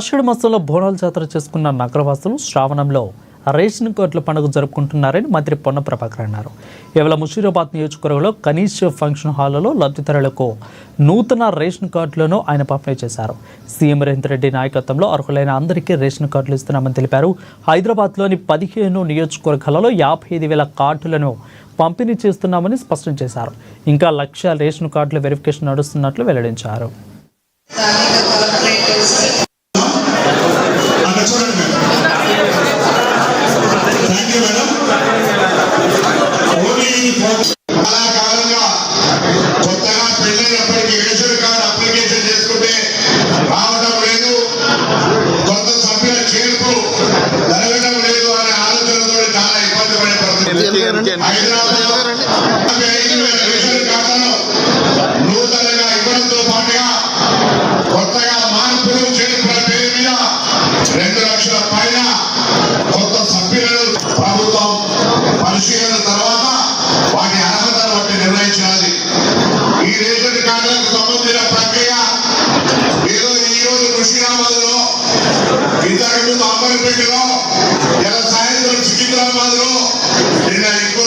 ఆషాఢ మాసంలో బోనాల జాతర చేసుకున్న నగరవాసులు శ్రావణంలో రేషన్ కార్డుల పండుగ జరుపుకుంటున్నారని మంత్రి పొన్న ప్రభాకర్ అన్నారు. కేవలం ముషీరాబాద్ నియోజకవర్గంలో కనీష్ ఫంక్షన్ హాల్లో లబ్ధిదారులకు నూతన రేషన్ కార్డులను ఆయన పంపిణీ చేశారు. సీఎం రేవంత్ రెడ్డి నాయకత్వంలో అర్హులైన అందరికీ రేషన్ కార్డులు ఇస్తున్నామని తెలిపారు. హైదరాబాద్లోని 15 నియోజకవర్గాలలో 55,000 కార్డులను పంపిణీ చేస్తున్నామని స్పష్టం చేశారు. ఇంకా 1,00,000 రేషన్ కార్డుల వెరిఫికేషన్ నడుస్తున్నట్లు వెల్లడించారు. కొత్తగా పెళ్ళైనప్పటికీ రేషన్ కార్డు అప్లికేషన్ చేసుకుంటే రావడం లేదు, కొత్త సభ్యుల చేర్పు జరగడం లేదు అనే ఆలోచనతో చాలా ఇబ్బంది పడే పరిస్థితి. హైదరాబాద్ 55,000 రేషన్ కార్డులను నూతనంగా ఇవ్వడంతో పాటుగా కొత్తగా మార్పులు చేర్పుల పేరు మీద 2 లక్షల పైన కొత్త సభ్యులను ప్రభుత్వం పరిశీలన తర్వాత వాటి అర్హతను బట్టి నిర్ణయించాలి. ఈ రేషన్ కార్డులకు సంబంధించిన ప్రక్రియ ఏదో ఈ రోజు ముషీరాబాద్ లో, ఇంతకు ముందు అమర్పేటలో, ఇలా సాయంత్రం సికింద్రాబాద్ లో, నిన్న ఇంకో